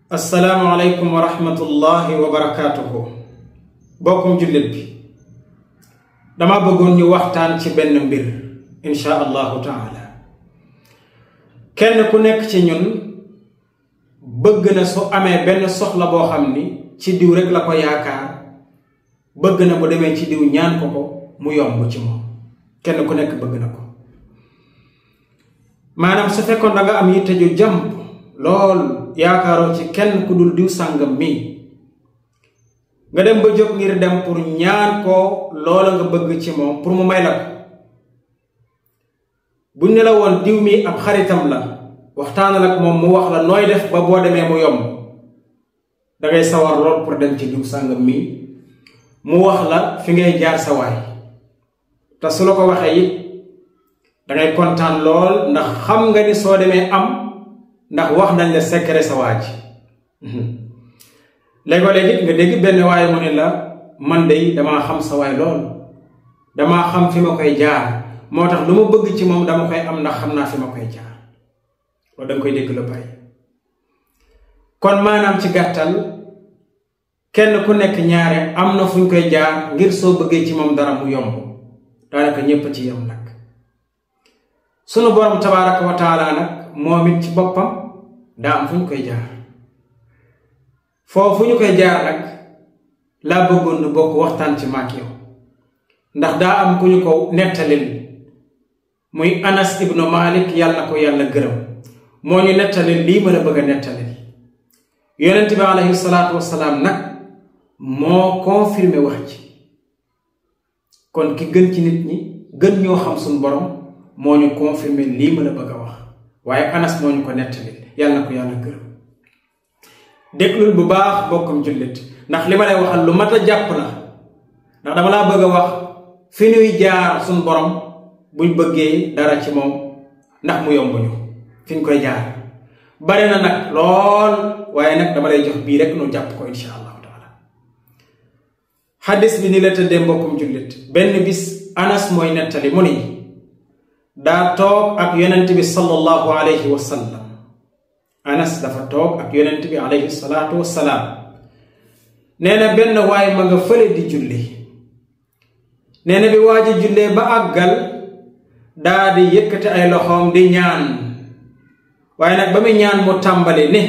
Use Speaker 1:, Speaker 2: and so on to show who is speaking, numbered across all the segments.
Speaker 1: assalaamu aleykum wa rahmatullahi wa barakaatuhu bokkum jullit bi dama bëggoon ñu waxtaan ci benn mbir insha allahu taala. kenn ku nekk ci ñun bëgg na su amee benn soxla boo xam ni ci diw rek la ko yaakaar, bëgg na bu demee ci diw ñaan ko mu yomb ci moom. kenn ku nekk bëgg na ko. maanaam su fekkoon da nga am yitte ju jàmp lool yaakaaroo ci kenn ku dul diw sàngam mi, nga dem ba jóg ngir dem pour ñaan ko loola nga bëgg ci moom pour mu may la ko. buñ ne la woon diw mi ab xaritam la, waxtaanal ak moom mu wax la nooy def ba boo demee mu yomb, dangay sawar lool pour dem ci diw sàngam mi mu wax la fi ngay jaar sa waay. te su la ko waxee it dangay kontaan lool ndax xam nga ni soo demee am, ndax wax nañ la secret sa waa ji. léegoo-léegi nga dégg benn waaye mu ne la man de damaa xam sa waay lool, damaa xam fi ma koy jaar, moo tax lu ma bëgg ci moom dama koy am ndax xam naa fi ma koy jaar. loolu danga koy dégg la bari. kon maanaam ci gàttal, kenn ku nekk ñaare am na fu ñu koy jaar ngir soo bëggee ci moom dara mu yomb. daanaka ñépp ci yem nag. sunu borom tabaaraka wa taala nag moom it ci boppam daa am fu ñu koy jaar. foofu ñu koy jaar nag laa bëggoon nu bokk waxtaan ci maak yow, ndax daa am ku ñu ko nettalil muy Anas ibnu Malik, yàlla na ko yàlla gërëm, moo ñu nettalil lii ma la bëgg a nettalil. yonent bi alayhi salaatu wassalaam nag moo confirmé wax ci. kon ki gën ci nit ñi gën ñoo xam suñu borom moo ñu confirmé lii ma la bëgg a wax, waaye Anas moo ñu ko nettalil, yàlla na ko yàlla gërëm. déglul bu baax bokkum jullit, ndax li ma lay waxal lu mat a jàpp la, ndax dama laa bëgg a wax fi ñuy jaar suñu borom buñ bëggee dara ci moom ndax mu yomb ñu fi ñu koy jaar. bari na nag lool, waaye nag dama lay jox bii rek nu jàpp ko insha allahu taala. xaddis bi ni la tëddee mbokkum jullit. benn bis Anas mooy nettali mu ni daa toog ak yonent bi sallallahu alayhi wa sallam. Anas dafa toog ak yonent bi alayhi salaatu wassalaam. nee na benn waay ma nga fële di julli. nee na bi waa ji jullee ba àggal daa di yëkkati ay loxoom di ñaan, waaye nag ba muy ñaan mu tàmbali ni,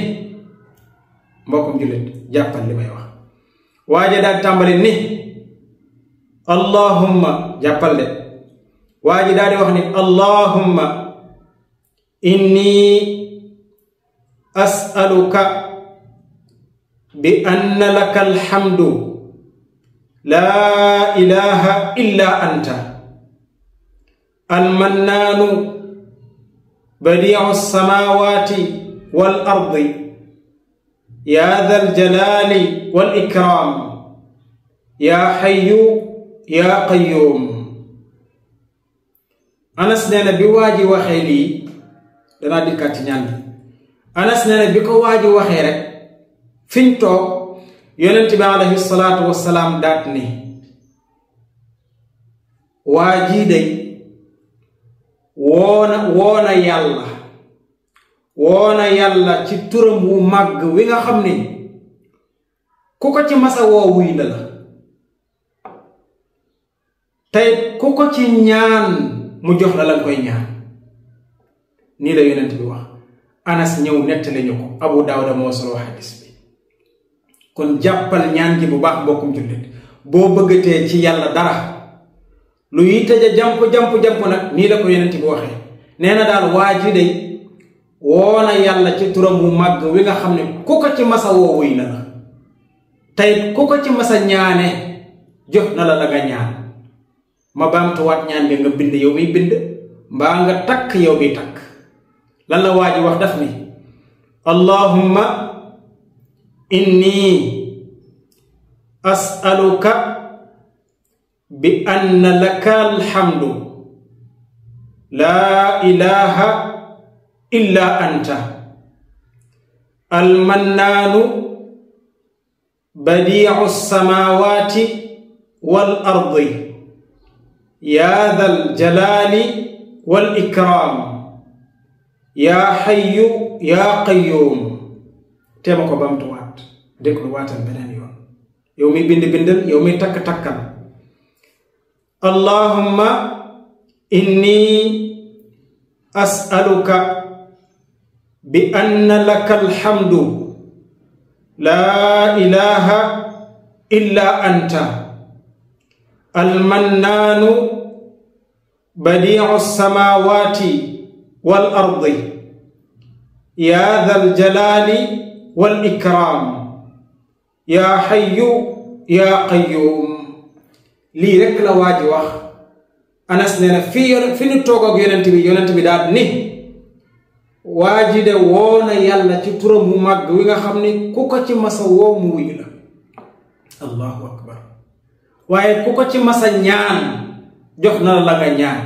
Speaker 1: mbokkum jullit jàppal li may wax. waa ji daal tàmbali ni allahumma, jàppal de, waa ji daal di wax ni allahumma inni as'aluka bi anna laka alhamdu laa ilaha illa anta almannaanu badii'u samaawaati wal ardi yaa dhal jalaali wal ikraam yaa hayyu yaa qayyuum. Anas nee na bi waa ji waxee lii, danaa dikkaat ci ñaan bi. Anas nee na bi ko waa ji waxee rek fiñ toog, yonent bi alayhi salaatu wassalaam daat ni waa jii day woona yàlla ci turam wu màgg wi nga xam ni ku ko ci masa woo wuy na la, tey ku ko ci ñaan mu jox la lan koy ñaan. nii la yonent bi wax. Anas ñëw nettali ñu ko, Abu Daawuda moo solo xadis bi. kon jàppal ñaan ji bu baax mbokkum jullit. boo bëggatee ci yàlla dara lu yi tëja jamp nag nii la ko yonent bi waxee. nee na daal waa ji day woona yàlla ci turam bu màgg wi nga xam ne ku ko ci masa woo wuy na la, tey ku ko ci masa ñaane jox na la nga ñaan. ma baamtuwaat ñaan bi nga bind yow miy bind, mbaa nga takk yow miy takk. lan la waa ji wax? daf ni allahumma inni as'aluka bi anna laka alhamdu laa ilaha illa anta almannaanu badii'u samaawaati wal ardi yaa dhal jalaali wal ikraam yaa hayyu yaa qayyuum. teema ko bamtuwaat déglu waatal beneen yoon yow mi bind bindal yow mi takk takkal allahumma inni as'aluka bi anna laka alhamdu la ilaha illa anta almannaanu badii'u samaawaati wal ardi yaa dhal jalaali wal ikraam yaa hayyu yaa qayyuum lii rekk la waa ji wax Anas nee na fi ñu toog ak yonent bi daal ni waa ji de woona yàlla ci turam mu màgg wi nga xam ni ku ko ci masa woo mu wuyu la allahu akbar waaye ku ko ci masa ñaan jox na la nga ñaan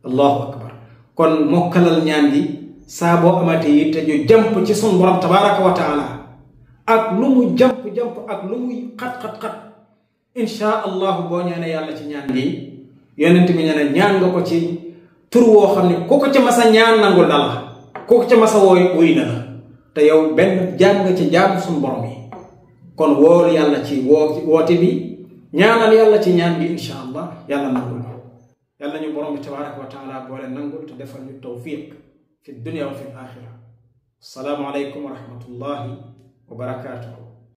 Speaker 1: allahu akbar kon mokkalal ñaan gi saa boo amate yi te ñu jàmp ci sun borom tabaraka wa taala ak lu mu jàmp ak lu muy xat insha allahu boo ñaane yàlla ci ñaan gi yonent bi ñane ñaan nga ko ci tur woo xam ne ku ko ci masa ñaan nangul na la ku ko ci masa wuy na la te yow benn jaam nga ci jaamu sun borom yi kon woolu yàlla ci woote bi ñaanal yàlla ci ñaan bi insha allah yàlla nangul yàlla ñu borom bi tabaraka wa taala boole nangul te defal ñu tawfiq fi dunya wa fi al axira assalaamu alaykum wa rahmatullahi wa barakatuhu